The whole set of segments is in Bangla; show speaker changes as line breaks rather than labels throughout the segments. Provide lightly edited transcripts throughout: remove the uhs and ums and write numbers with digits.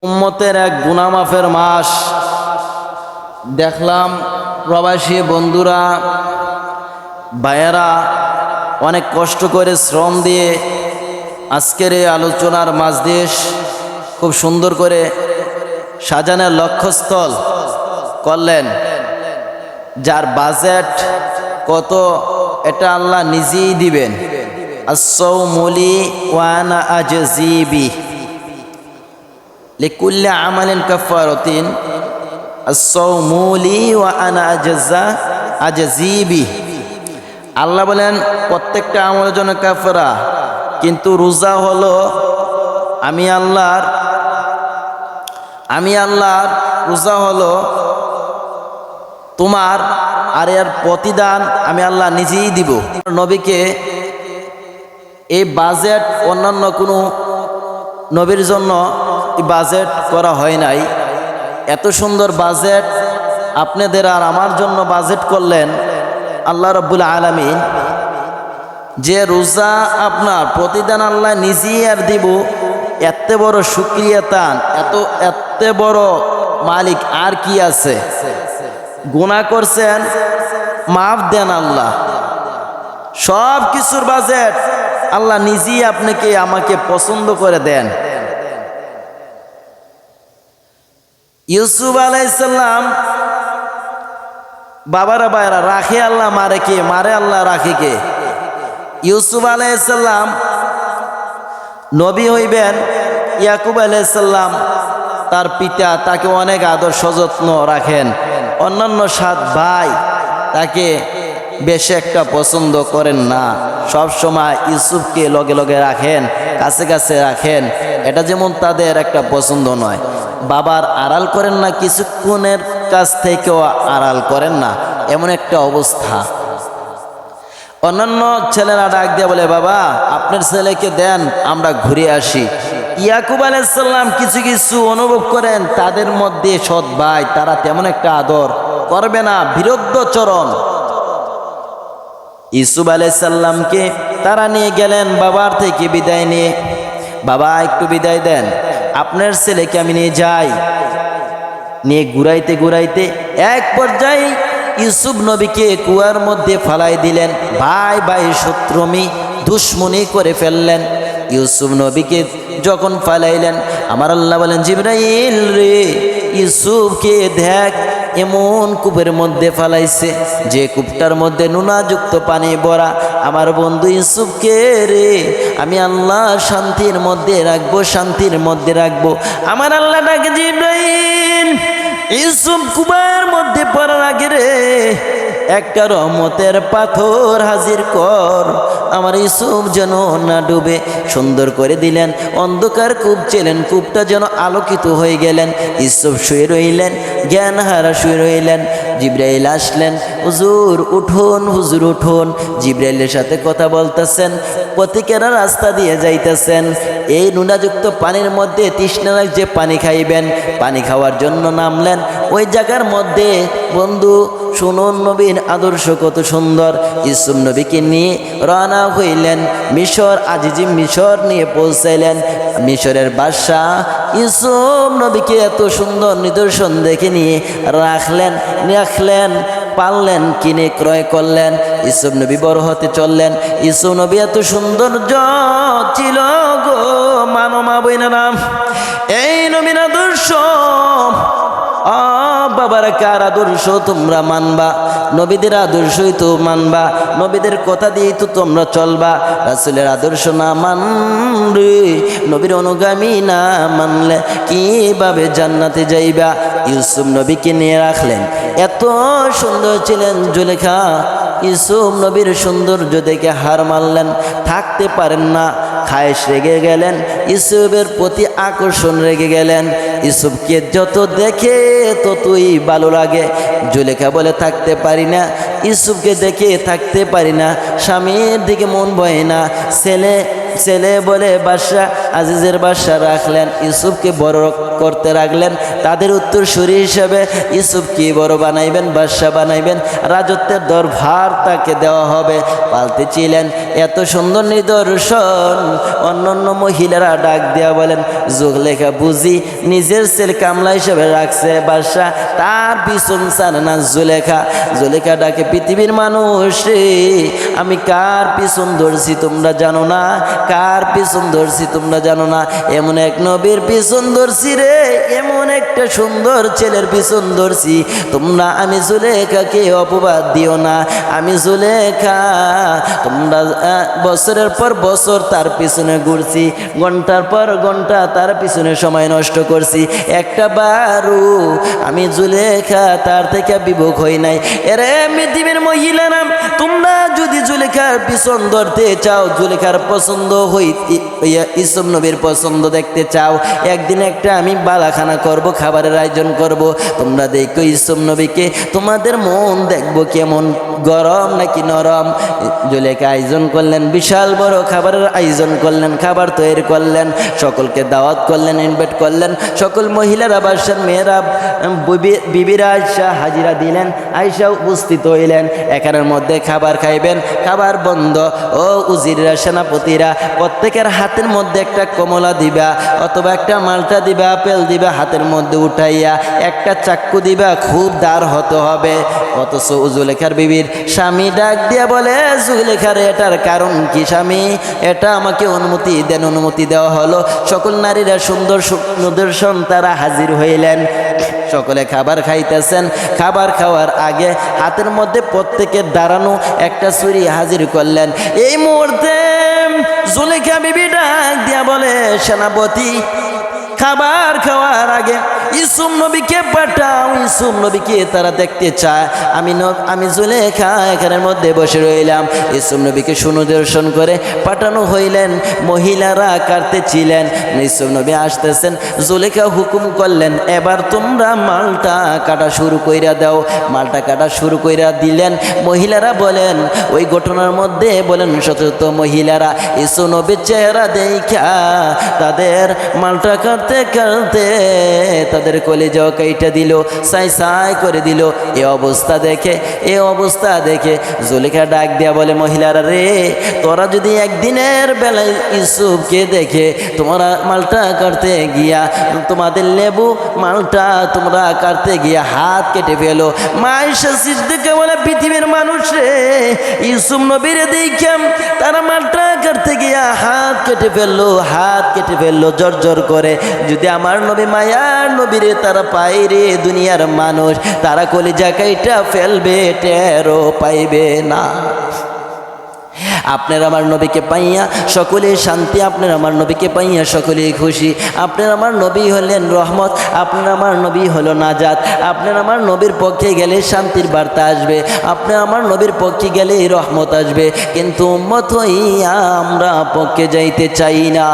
উম্মতের এক গুনাহ মাফের মাস। দেখলাম প্রবাসী বন্ধুরা ভাইয়েরা অনেক কষ্ট করে শ্রম দিয়ে আজকের এই আলোচনার মাজলিস খুব সুন্দর করে সাজানোর লক্ষ্যস্থল করলেন। যার বাজেট কত এটা আল্লাহ নিজেই দিবেন। আসসাউমুলি ওয়া আনা আজজিবি লিকুল্লি আমালিন কাফারাতিন আসসাউমুলি ওয়া আনা আজজিবি। আল্লাহ বলেন প্রত্যেকটা আমলের জন্য কাফারা, কিন্তু রোজা হলো আমি আল্লাহর রোজা হলো তোমার, আর এর প্রতিদান আমি আল্লাহ নিজেই দিব। নবীকে এই বাজেট অন্যান্য কোনো নবীর জন্য বাজেট করা হয় নাই। এত সুন্দর বাজেট আপনাদের আর আমার জন্য বাজেট করলেন আল্লাহ রাব্বুল আলামিন। যে রোজা আপনার প্রতিদান আল্লাহ নিজেই আর দিব, এত বড় শুকরিয়া তান, এত বড় মালিক আর কি আছে? গুনাহ করছেন মাফ দেন আল্লাহ, সব কিছুর বাজেট আল্লাহ নিজেই আপনাকে আমাকে পছন্দ করে দেন। ইউসুফ আলাইহিস সালাম বাবারা ভাইরা রাখে আল্লাহ, মারে কে? মারে আল্লাহ, রাখে কে? ইউসুফ আলাইহিস সালাম নবী হইবেন। ইয়াকুব আলাইহিস সালাম তার পিতা তাকে অনেক আদর সযত্ন রাখেন। অন্যান্য 7 ভাই তাকে বেশি একটা পছন্দ করেন না, সব সময় ইউসুফকে লগে লগে রাখেন, কাছে কাছে রাখেন। এটা যেমন তাদের একটা পছন্দ নয়। বাবার আড়াল করেন না, কিছুক্ষণের কাছ থেকেও আড়াল করেন না, এমন একটা অবস্থা। অন্যান্য ছেলেরা ডাক দিয়ে বলে, বাবা আপনার ছেলেকে দেন, আমরা ঘুরে আসি। ইয়াকুব আলাইহিস সালাম কিছু কিছু অনুভব করেন তাদের মধ্যে সৎ ভাই তারা তেমন একটা আদর করবে না, বিরুদ্ধচরণ। ইউসুফ আলাইহিস সালামকে তারা নিয়ে গেলেন বাবার থেকে বিদায় নিয়ে। বাবা একটু বিদায় দেন, আপনার ছেলেকে আমি নিয়ে যাই। নিয়ে ঘুরাইতে ঘুরাইতে এক পর্যায়ে ইউসুফ নবীকে কুয়ার মধ্যে ফালাই দিলেন। ভাই ভাই শত্রুমি দুশ্মনী করে ফেললেন। ইউসুফ নবীকে যখন ফালাইলেন, আমার আল্লাহ বলেন, জিবরাইল রে, ইউসুফকে দেখ, এমন কূপের মধ্যে ফালাইছে যে কূপটার মধ্যে নুনাযুক্ত পানি ভরা। আমার বন্ধু ইউসুফকে রে আমি আল্লাহ শান্তির মধ্যে রাখবো, শান্তির মধ্যে রাখবো। আমার আল্লাহ ডাকে, জিবরাইল ইউসুফ কুবার মধ্যে পড়ার আগে রে একটা রহমতের পাথর হাজির কর, আমার ইউসুফ যেন না ডুবে। সুন্দর করে দিলেন, অন্ধকার কূপ ছিলেন, কূপটা যেন আলোকিত হয়ে গেলেন। ইউসুফ শুয়ে রইলেন, জ্ঞান হারা শুয়ে রইলেন। জিবরাইল আসলেন, হুজুর উঠুন, হুজুর উঠুন। জিবরাইলের সাথে কথা বলতেছেন, পথিকেরা রাস্তা দিয়ে যাইতেছেন। এই নুনাযুক্ত পানির মধ্যে তৃষ্ণা লাগছে, পানি খাইবেন। পানি খাওয়ার জন্য নামলেন। ওই জায়গার মধ্যে বন্ধু শুনুন নবীর আদর্শ কত সুন্দর। ইউসুফ নবীকে নিয়ে রওনা হইলেন মিশর, আজিজি মিশর নিয়ে পৌঁছাইলেন। মিশরের বাদশাহ ইউসুফ নবীকে এত সুন্দর নিদর্শন দেখে নিয়ে রাখলেন, পাললেন, কিনে ক্রয় করলেন। ইউসুফ নবী বড় হতে চললেন। ইউসুফ নবী এত সৌন্দর্য ছিল গো মানমা বইনারা, এই নবীর আদর্শ বাবারা কার আদর্শ তোমরা মানবা? নবীদের আদর্শই তো মানবা, নবীদের কথা দিয়েই তো তোমরা চলবা। রাসূলের আদর্শ না মানলে, নবীর অনুগামী না মানলে কিভাবে জান্নাতে যাইবা? ইউসুফ নবীকে নিয়ে রাখলেন। এত সুন্দর ছিলেন জুলেখা। ইউসুফ নবীর সৌন্দর্য দেখে হার মানলেন, থাকতে পারেন না। খায়েশ রেগে গেলেন, ইউসুফের প্রতি আকর্ষণ রেগে গেলেন। ইউসুফকে যত দেখে ততই ভালো লাগে। জুলেখা বলে থাকতে পারি না, ইউসুফকে দেখে থাকতে পারি না, স্বামীর দিকে মন বয় না। ছেলে বলে বাদশা আজিজের বাদশাহ রাখলেন, ইউসুফকে বড় করতে রাখলেন। তাদের উত্তরসূরি হিসেবে ইউসুফকে বড় বানাইবেন, বাদশাহ বানাইবেন, রাজত্বের দরভার তাকে দেওয়া হবে। পালতে ছিলেন এত সুন্দর নিদর্শন। অন্যান্য মহিলারা ডাক দেওয়া বলেন, জুলেখা বুঝি নিজের ছেলে কামলা হিসেবে রাখছে বাদশাহ, তার পিছন ছাড়ে না জুলেখা। জুলেখা ডাকে, পৃথিবীর মানুষ রে, আমি কার পিছন ধরছি তোমরা জানো না? কার পিছন ধরছি তোমরা জানো না? এমন এক নবীর পিছন ধরছি রে, এমন একটা সুন্দর ছেলের পিছন ধরছি। তোমরা আমি জুলেখাকে অপবাদ দিও না। আমি জুলেখা, তোমরা বছরের পর বছর তার পিছনে ঘুরছি, ঘন্টার পর ঘন্টা তার পিছনে সময় নষ্ট করছি, একটা বারু আমি জুলেখা তার থেকে বিভোগ হই নাই। এরে পৃথিবীর মহিলারা, তোমরা যদি জুলেখার পিছন ধরতে চাও, জুলেখার পছন্দ ইউসুফ নবীর পছন্দ দেখতে চাও, একদিন একটা আমি বালাখানা করব, খাবারের আয়োজন করব। তোমরা দেখো ইউসুফ নবীকে, তোমাদের মন দেখবো কেমন, গরম নাকি নরম। জুলেখা আয়োজন করলেন, বিশাল বড় খাবারের আয়োজন করলেন, খাবার তৈরি করলেন, সকলকে দাওয়াত করলেন, ইনভাইট করলেন। সকল মহিলারা, বাদশার মেয়েরা, বিবিরা আয়সা হাজিরা দিলেন, আয়সা উপস্থিত হইলেন। এখানের মধ্যে খাবার খাইবেন, খাবার বন্ধ। ও উজিররা, সেনাপতিরা, প্রত্যেকের হাতের মধ্যে একটা কমলা দিবা, অথবা একটা মালটা দিবা, আপেল দিবা, হাতের মধ্যে উঠাইয়া একটা চাক্কু দিবা, খুব দাঁড় হতে হবে। অথচ জুলেখার বিবির স্বামী ডাক দিয়া বলে, জুলেখার এটার কারণ কি স্বামী? এটা আমাকে অনুমতি দেন। অনুমতি দেওয়া হলো। সকল নারীরা সুন্দর নিদর্শন তারা হাজির হইলেন, সকলে খাবার খাইতেছেন। খাবার খাওয়ার আগে হাতের মধ্যে প্রত্যেকের দাঁড়ানো একটা ছুরি হাজির করলেন। এই মুহূর্তে জুলেখা বিবি ডাক দিয়া বলে, সেনাপতি, খাবার খাওয়ার আগে ইউসুফ নবীকে পাঠাও, ইউসুফ নবীকে তারা দেখতে চায়। আমি জুলেখা এখানের মধ্যে বসে রইলাম। ইউসুফ নবীকে সুনিদর্শন করে পাঠানো হইলেন। মহিলারা কাটতে ছিলেন, ইউসুফ নবী আসতেছেন। জুলেখা হুকুম করলেন, এবার তোমরা মালটা কাটা শুরু কইরা দাও। মালটা কাটা শুরু কইরা দিলেন। মহিলারা বলেন, ওই ঘটনার মধ্যে বলেন শত মহিলারা ইউসুফ নবীর চেহারা দেখা তাদের মালটা কাটতে কাটতে তাদের কলিজা কাইটা দিল, সাই সাই করে দিল। এ অবস্থা দেখে জুলেখা ডাক দিয়া বলে, মহিলারা রে, তোরা যদি একদিনের বেলায় ইউসুফকে দেখে তোমরা মালটা কাটতে গিয়া, তোমাদের লেবু মালটা তোমরা কাটতে গিয়া হাত কেটে ফেলো। মায়েশা সিদ্দিকা বলে, পৃথিবীর মানুষ রে, ইউসুফ নবীরে দেখাম তারা মালটা কাটতে গিয়া হাত কেটে ফেললো জর করে। যদি আমার নবী মায়ার নবীরে তারা পায় রে, দুনিয়ার মানুষ তারা কলিজা কাইটা ফেলবে, টেরও পাইবে না। আপনার আমার নবীকে পাইয়া সকলে শান্তি, আপনার আমার নবীকে পাইয়া সকলে খুশি। আপনার আমার নবী হলেন রহমত, আপনার আমার নবী হলো নাজাত। আপনার আমার নবীর পক্ষে গেলে শান্তির বার্তা আসবে, আপনার আমার নবীর পক্ষে গেলে রহমত আসবে। কিন্তু উম্মত হইয়া আমরা পক্ষে যাইতে চাই না,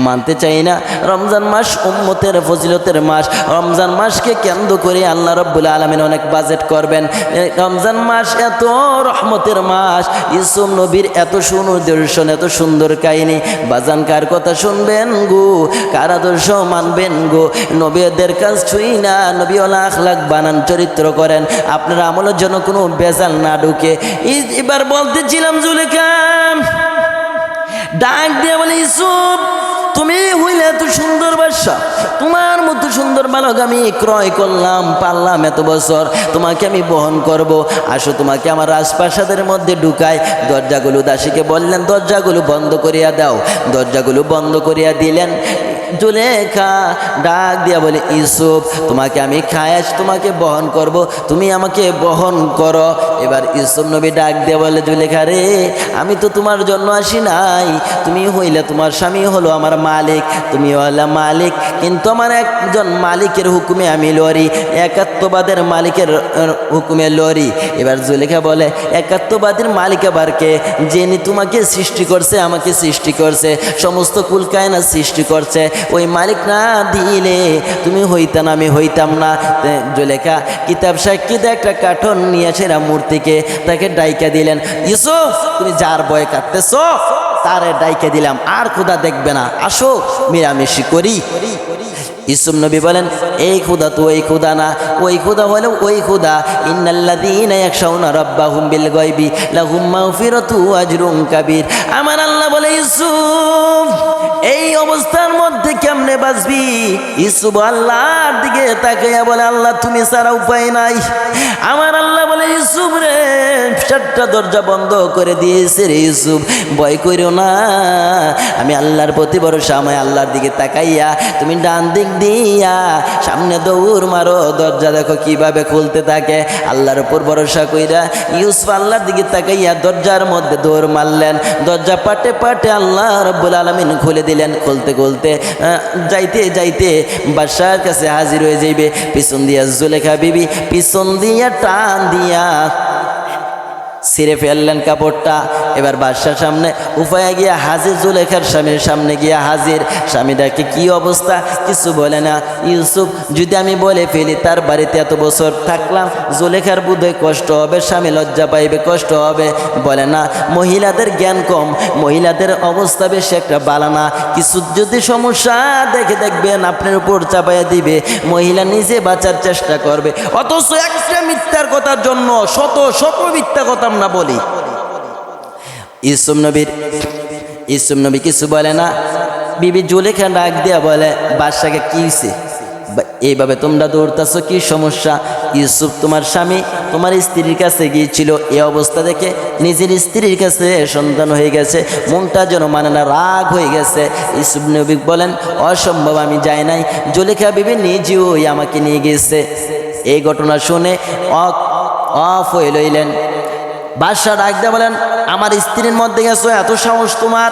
মানতে চাই না। রমজান মাস উম্মতের ফজিলতের মাস। রমজান মাসকে কেন্দ্র করে আল্লাহ রাব্বুল আলামিন অনেক বাজেট করবেন। রমজান মাস এত রহমতের মাস, ইউসুফ নবীর এত সুনিদর্শন, এত সুন্দর কাহিনী। বাজান কার কথা শুনবেন গো, কার আদর্শ মানবেন গো? নবীদের কাজ ছুঁই না, নবীওয়ালা আখলাক বানান, চরিত্র করেন, আপনার আমলের জন্য কোনো বেজাল না ঢুকে। এবার বলতেছিলাম, জুলেখা ডাক দিয়ে বলে, ইউসুফ তুমি হইলে এত সুন্দর বাদশা, তোমার মতো সুন্দর বালক আমি ক্রয় করলাম, পারলাম এত বছর, তোমাকে আমি বহন করব। আসো তোমাকে আমার রাজপ্রাসাদের মধ্যে ঢুকাই। দরজাগুলো দাসীকে বললেন, দরজাগুলো বন্ধ করিয়া দাও। দরজাগুলো বন্ধ করিয়া দিলেন। জুলেখা ডাক দিয়া বলে, ইউসুফ তোমাকে আমি খায়াস, তোমাকে বহন করব, তুমি আমাকে বহন করো। এবার ইউসুফ নবী ডাক দিয়া বলে, জুলেখা রে, আমি তো তোমার জন্য আসি নাই, তুমি হইলে, তোমার স্বামী হলো আমার মালিক, তুমি হলে মালিক, কিন্তু আমার একজন মালিকের হুকুমে আমি লড়ি, একাত্মবাদের মালিকের হুকুমে লড়ি। এবার জুলেখা বলে, একাত্মবাদের মালিক আবার কে? যিনি তোমাকে সৃষ্টি করছে, আমাকে সৃষ্টি করছে, সমস্ত কুলকায়নাত সৃষ্টি করছে, ওই মালিক না দিলে তুমি হইতা না, আমি হইতাম না। জুলেখা কিতাব সাক্ষীতে একটা কাঠন নিয়ে সেরা মূর্তিকে তাকে ডাইকা দিলেন, ইউসুফ তুমি যার ভয় কাটতেছ তারে ডাইকে দিলাম, আর ক্ষুধা দেখবে না, আসো মিরামিশি করি। ইউসুফ নবী বলেন, এই ক্ষুধা তো ওই ক্ষুধা না, ওই ক্ষুধা হলো ওই ক্ষুধা, ইন্নাল্লাযীনা ইয়াখশাউনা রাব্বাহুম বিল গায়বি লাহুম মাগফিরাতু ওয়া আজরুন কাবীর। আমার আল্লাহ বলে, ইউসুফ এই অবস্থার মধ্যে কেমনে বাঁচবি? ইউসুফ আল্লাহর দিকে তাকাইয়া বলে, আল্লাহ তুমি ছাড়া উপায় নাই। আমার আল্লাহ বলে, ইউসুফ রে, 7টা দরজা বন্ধ করে দিয়েছে রে ইউসুফ, ভয় করিও না, আমি আল্লাহর প্রতি ভরসা। আমি আল্লাহর দিকে তাকাইয়া তুমি ডান দিক দিয়া সামনে দৌড় মারো, দরজা দেখো কিভাবে খুলতে থাকে। আল্লাহর উপর ভরসা কইরা ইউসুফ আল্লাহর দিকে তাকাইয়া দরজার মধ্যে দৌড় মারলেন। দরজা পাটে পাটে আল্লাহ রাব্বুল আলামিন খুলে দিলেন। খুলতে খুলতে যাইতে যাইতে বাদশার কাছে হাজির হয়ে যাইবে। পিছন দিয়া জুলেখা বিবি পিছন দিয়া টান দিয়া ছিঁড়ে ফেললেন কাপড়টা। এবার বাদশার সামনে উপায় গিয়া হাজির, জুলেখার স্বামীর সামনে গিয়া হাজির। স্বামীটাকে কি অবস্থা কিছু বলে না। ইউসুফ যদি আমি বলে ফেলি তার বাড়িতে এত বছর থাকলাম, জুলেখার বোধহয় কষ্ট হবে, স্বামী লজ্জা পাইবে, কষ্ট হবে। বলে না, মহিলাদের জ্ঞান কম, মহিলাদের অবস্থা বেশি একটা বালা না, কিছু যদি সমস্যা দেখে দেখবেন আপনার উপর চাপাইয়া দিবে, মহিলা নিজে বাঁচার চেষ্টা করবে। অথচ একটা মিথ্যার কথার জন্য শত শত মিথ্যা কথা আমরা বলি। ইউসুফ নবী কিছু বলে না। বিবি জুলেখা ডাক দিয়া বলে, বাদশাকে কি হইছে, এইভাবে তোমরা দৌড়তাছো, কি সমস্যা? ইউসুফ তোমার স্বামী তোমার স্ত্রীর কাছে গিয়েছিল, এই অবস্থা দেখে নিজের স্ত্রীর কাছে সন্তান হয়ে গেছে, মনটা যেন মানে না, রাগ হয়ে গেছে। ইউসুফ নবী বলেন, অসম্ভব, আমি যাই নাই, জুলেখা বিবি নিজেও আমাকে নিয়ে গেছে। এই ঘটনা শুনে অফ হয়ে লইলেন। বাদশা ডাক দিয়ে বলেন, আমার স্ত্রীর মধ্যে গেছো, এত সাহস তোমার?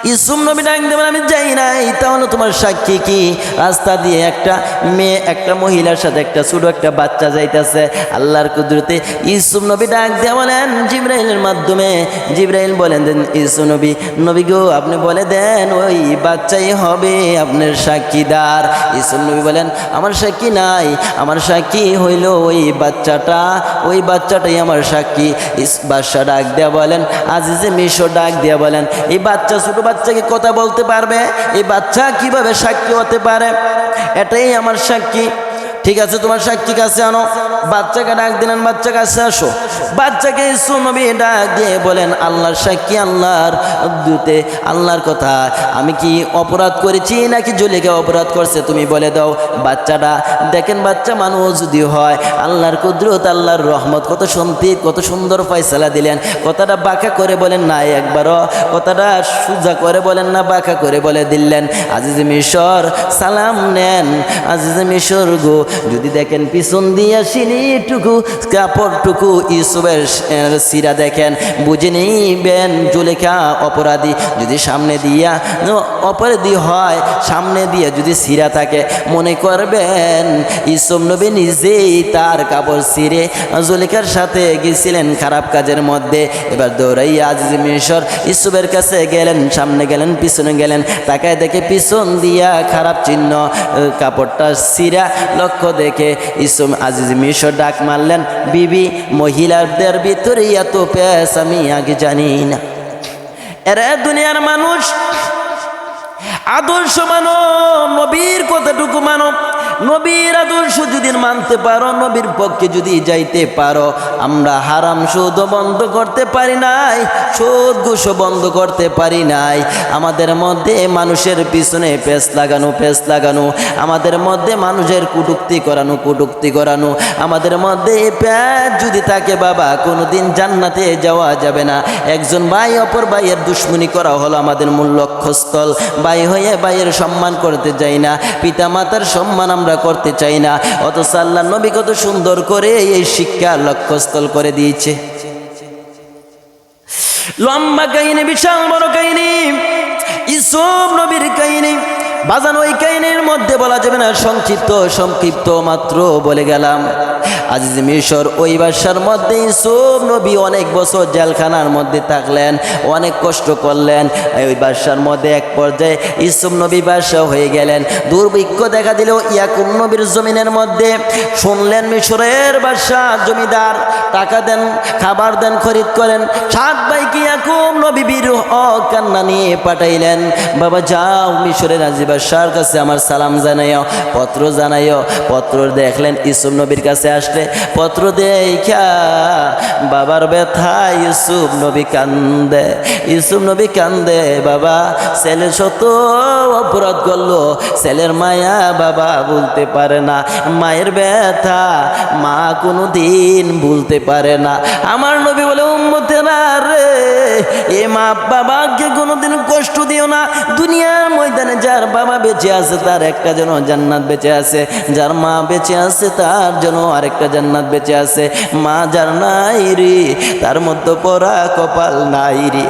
ইউসুফ নবী ডাক দিয়ে বলেন, আমি যাই নাই, তাহলে তোমার সাক্ষী কি? রাস্তা দিয়ে একটা মেয়ে, একটা মহিলার সাথে একটা ছোট একটা বাচ্চা যাইতেছে আল্লাহর কুদরতে। ইউসুফ নবী ডাক দিয়ে বলেন জিবরাইলের মাধ্যমে, জিবরাইল বলেন দেন, ইউসুফ নবী গো, আপনি বলে দেন ওই বাচ্চাই হবে আপনার সাক্ষীদার। ইউসুফ নবী বলেন, আমার সাক্ষী নাই, আমার সাক্ষী হইল ওই বাচ্চাটাই আমার সাক্ষী। বাদশা ডাক দেয়া বলেন, আজিজে মিশর ডাক দিয়া বলেন, এই বাচ্চা, ছোট বাচ্চাকে কথা বলতে পারবে? এই বাচ্চা কিভাবে সাক্ষী হতে পারে? এটাই আমার সাক্ষী। ঠিক আছে, তোমার সাক্ষী কাছে আনো। বাচ্চাকে ডাক দিলেন, বাচ্চা কাছে আসো। বাচ্চাকে ইউসুফ নবী ডাক দিয়ে বলেন, আল্লাহর সাক্ষী, আল্লাহর দূতে, আল্লাহর কথা, আমি কি অপরাধ করেছি নাকি জুলেখা অপরাধ করছে, তুমি বলে দাও। বাচ্চাটা দেখেন, বাচ্চা মানুষ যদি হয়, আল্লাহর কুদরত, আল্লাহর রহমত, কত সুন্দর ফয়সালা দিলেন। কথাটা বাঁকা করে বলেন না একবারও, কথাটা সোজা করে বলেন না, বাঁকা করে বলে দিলেন। আজিজে মিশর সালাম নেন। আজিজে মিশর গো, যদি দেখেন পিছন দিয়া সিঁড়িটুকু, কাপড়টুকু ইউসুফের সিরা দেখেন, বুঝে নিবেন জুলেখা অপরাধী। যদি সামনে দিয়া অপরাধী হয়, সামনে দিয়া যদি সিরা থাকে, মনে করবেন ইউসুফ নবী নিজেই তার কাপড় ছিঁড়ে জুলেখার সাথে গেছিলেন খারাপ কাজের মধ্যে। এবার দৌড়াইয়া আজিজ মিশর ইউসুফের কাছে গেলেন, সামনে গেলেন, পিছনে গেলেন, তাকায় দেখে পিছন দিয়া খারাপ চিহ্ন, কাপড়টা ছিঁড়া লক্ষ্য দেখে ইউসুফ আজিজ মিশর ডাক মারলেন, বিবি, মহিলাদের ভিতরে এত পেশ আমি আগে জানি না। এরা দুনিয়ার মানুষ, আদর্শ মানো, নবীর কতটুকু মানো, নবীর আদর্শ যদি মানতে পারো, নবীর পক্ষে যদি যাইতে পারো। আমরা হারাম সুদ বন্ধ করতে পারি নাই, সুদ ঘুষ বন্ধ করতে পারি নাই। আমাদের মধ্যে মানুষের পিছনে পেঁচ লাগানো, আমাদের মধ্যে মানুষের কটূক্তি করানো, আমাদের মধ্যে পেঁচ যদি থাকে বাবা, কোনোদিন জান্নাতে যাওয়া যাবে না। একজন ভাই অপর ভাইয়ের দুশ্মনী করা হলো আমাদের মূল লক্ষ্যস্থল। ভাই হয়ে ভাইয়ের সম্মান করতে চাই না, পিতা মাতার সম্মান আমরা করতে চাই না। অথচ আল্লাহর নবী কত সুন্দর করে এই শিক্ষা লক্ষ্যস্থল করে দিয়েছে। লম্বা কাহিনী, বিশাল বড় কাহিনী, ইউসুফ নবীর কাহিনী। বাজান ওই কাহিনীর মধ্যে বলা যাবে না, সংক্ষিপ্ত মাত্র বলে গেলাম। আজিজ মিশর ওই বাদশার মধ্যে ইউসুফ নবী অনেক বছর জেলখানার মধ্যে থাকলেন, অনেক কষ্ট করলেন। ওই বাদশার মধ্যে এক পর্যায়ে ইউসুফ নবী বাদশাহ হয়ে গেলেন। দুর্ভিক্ষ দেখা দিল ইয়াকুব নবীর জমিনের মধ্যে। শুনলেন মিশরের বাদশাহ জমিদার, টাকা দেন, খাবার দেন, খরিদ করেন। 7 ভাইকে ইয়াকুব নবী বিরহ কান্না নিয়ে পাঠাইলেন, বাবা যাও মিশরের আজিজ বাদশার কাছে আমার সালাম জানাইও, পত্র জানাইও। পত্র দেখলেন ইউসুফ নবীর কাছে আসলে পত্র দেখা বাবার ব্যথা ইউসুফ নবী কান্দে। ইউসুফ নবী কান্দে, বাবা ছেলে শত অপরাধ করলো, ছেলের মায়া বাবা বলতে পারে না, মায়ের ব্যথা মা কোনো দিন ভুলতে পারে না। আমার নবী বলে উম্মতেরা রে, এ মা বাবাকে কোনোদিন কষ্ট দিও না। দুনিয়ার ময়দানে যার বাবা বেঁচে আছে তার একটা যেন জান্নাত বেঁচে আছে, যার মা বেঁচে আছে তার যেন আরেকটা জান্নাত বেঁচে আছে। মা যার নাই রে তার মধ্যে পড়া কপাল নাই রে।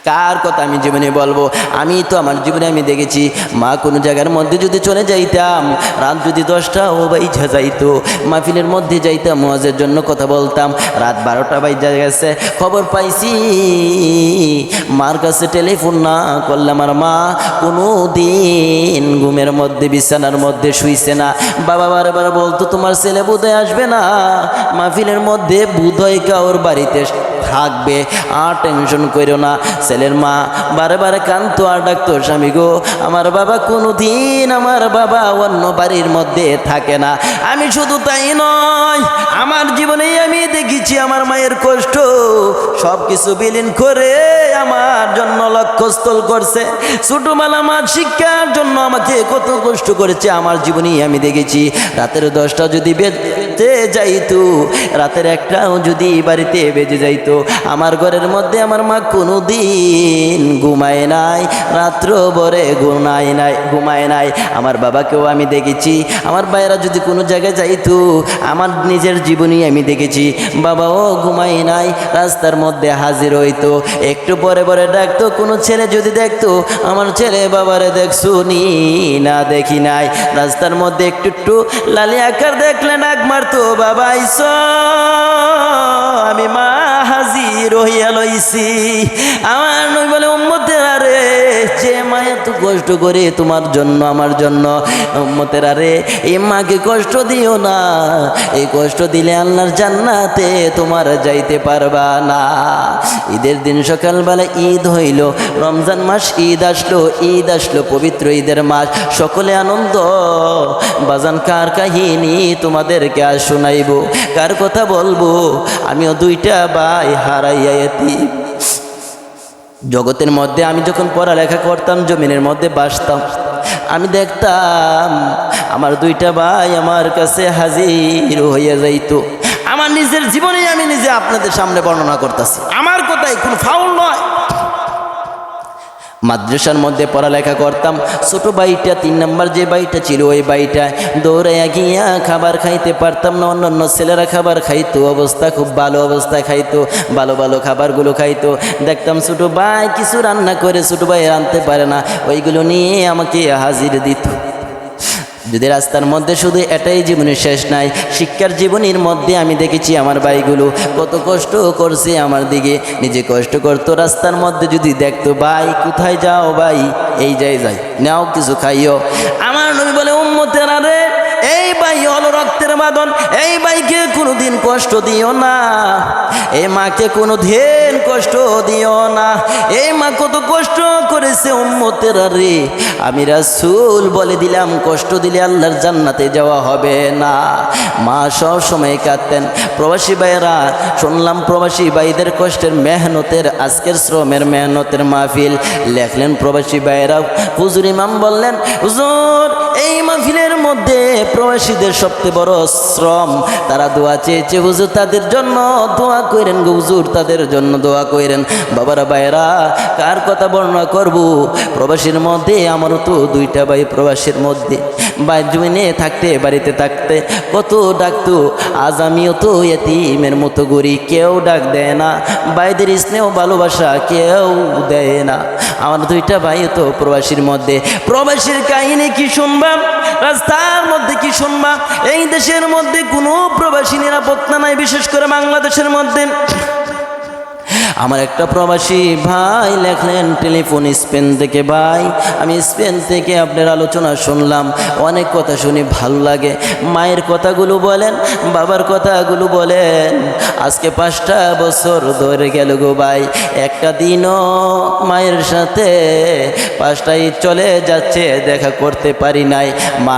কার কথা আমি জীবনে বলবো? আমি তো আমার জীবনে আমি দেখেছি, মা কোনো জায়গার মধ্যে যদি চলে যাইতাম, রাত যদি 10টা বাইজা যাইতো, মাহফিলের মধ্যে যাইতাম, ওয়াজের জন্য কথা বলতাম, রাত 12টা বাইজা গেছে, খবর পাইছি মার কাছে টেলিফোন না করলে আমার মা কোনো দিন ঘুমের মধ্যে বিছানার মধ্যে শুইছে না। বাবা বারবার বলতো তোমার ছেলে বোধহয় আসবে না, মাহফিলের মধ্যে বোধহয় কাউর বাড়িতে থাকবে, আর টেনশন করো না। ছেলের মা বারে বারে কাঁদতো আর ডাকতো, স্বামী গো আমার বাবা কোনো দিন আমার বাবা অন্য বাড়ির মধ্যে থাকে না। আমি শুধু তাই নয়, আমার জীবনেই আমি দেখেছি আমার মায়ের কষ্ট সব কিছু বিলীন করে আমার জন্য লক্ষ্যস্থল করছে। ছোটবেলা আমার শিক্ষার জন্য আমাকে কত কষ্ট করেছে আমার জীবনেই আমি দেখেছি। রাতের 10টা যদি বেজে যাইতো, রাতের 1টাও যদি বাড়িতে বেজে যাইতো, আমার ঘরের মধ্যে আমার মা কোনো দিন ঘুমায় নাই, রাত্র ভরে ঘুমায় নাই। আমার বাবাকেও আমি দেখেছি, আমার ভাইয়েরা যদি কোনো জায়গায় যাইতো, আমার নিজের জীবনই আমি দেখেছি, বাবাও ঘুমায় নাই, রাস্তার মধ্যে হাজির হইতো, একটু পরে পরে ডাকতো। কোনো ছেলে যদি দেখতো, আমার ছেলে বাবারে দেখছো নি না দেখি নাই, রাস্তার মধ্যে একটু লালি আকার দেখলে ডাক মারতো, বাবা আইসো, আমি মা হাজির হইয়া লইছি। আমার নবী বলে উম্মতেরা রে, যে মায়া তো কষ্ট করে তোমার জন্য আমার জন্য, উম্মতেরা রে এই মাকে কষ্ট দিও না, এই কষ্ট দিলে আল্লাহর জান্নাতে তোমার যাইতে পারবা না। ঈদের দিন সকালবেলা ঈদ হইল, রমজান মাস ঈদ আসলো, পবিত্র ঈদের মাস, সকলে আনন্দ। বাজান কার কাহিনী তোমাদেরকে আর শোনাইব, কার কথা বলবো? আমিও 2টা ভাই হারাইয়া এতিম। জগতের মধ্যে আমি যখন পড়ালেখা করতাম, জমিনের মধ্যে বাসতাম, আমি দেখতাম আমার 2টা ভাই আমার কাছে হাজির হইয়া যাইতো। আমার নিজের জীবনে আমি নিজে আপনাদের সামনে বর্ণনা করতেছি, আমার কথাই কোনো ফাউল নয়। মাদ্রাসার মধ্যে পড়ালেখা করতাম, ছোট ভাইটা 3 নম্বর যে ভাইটা ছিল, ওই ভাইটা দৌড়াইয়া গিয়া খাবার খাইতে পারতাম না, অন্যান্য ছেলেরা খাবার খাইতো, অবস্থা খুব ভালো অবস্থায় খাইতো, ভালো ভালো খাবারগুলো খাইতো। দেখতাম ছোট ভাই কিছু রান্না করে, ছোট ভাই রাঁধতে পারে না, ওইগুলো নিয়ে আমাকে হাজির দিত। যদি রাস্তার মধ্যে শুধু এটাই জীবনের শেষ নাই, শিক্ষার জীবনের মধ্যে আমি দেখেছি আমার ভাইগুলো কত কষ্ট করছে আমার দিকে, নিজে কষ্ট করতো, রাস্তার মধ্যে যদি দেখতো, ভাই কোথায় যাও, ভাই এই যাই নাও কিছু খাইও। আমার নবী বলে উম্মতেরা রে, এই ভাই হলো রক্তের বাঁধন, এই ভাইকে কোনোদিন কষ্ট দিও না, এই মাকে কোনোদিন কষ্ট দিও না। এই মা কত কষ্ট করেছে উম্মতেরা রে, আমি রাসূল বলে দিলাম কষ্ট দিলে আল্লাহর জান্নাতে যাওয়া হবে না। মা সব সময় কাঁদতেন। প্রবাসী ভাইয়েরা, শুনলাম প্রবাসী ভাইদের কষ্টের মেহনতের, আজকের শ্রমের মেহনতের মাহফিল লেখলেন প্রবাসী ভাইয়েরা। হুজুর ইমাম বললেন, হুজুর এই মাহফিলের মধ্যে প্রবাসীদের সবচেয়ে বড় শ্রম, তারা দোয়া চেয়েছে, হুজুর তাদের জন্য দোয়া করেন গো, হুজুর তাদের জন্য দোয়া করেন। বাবারা ভাইয়েরা, কার কথা বর্ণনা করব? প্রবাসীর মধ্যে আমারও তো 2টা ভাই প্রবাসীর মধ্যে, ভাই জমিনে থাকতে বাড়িতে থাকতে কত ডাকতো, আজ আমিও তো এতিমের মতো করি, কেউ ডাক দেয় না, ভাইদের স্নেহ ভালোবাসা কেউ দেয় না। আমার দুইটা ভাই তো প্রবাসীর মধ্যে, প্রবাসীর কাহিনী কি শুনবা, রাস্তার মধ্যে কি শুনবা। এই দেশের মধ্যে কোনো প্রবাসী নিরাপত্তা নাই, বিশেষ করে বাংলাদেশের মধ্যে। আমার একটা প্রবাসী ভাই লেখলেন টেলিফোন স্পেন থেকে, ভাই আমি স্পেন থেকে আপনার আলোচনা শুনলাম, অনেক কথা শুনি ভালো লাগে, মায়ের কথাগুলো বলেন, বাবার কথাগুলো বলেন। আজকে 5টা বছর ধরে গেল গো ভাই, একটা দিনও মায়ের সাথে 5টায় চলে যাচ্ছে, দেখা করতে পারি নাই। মা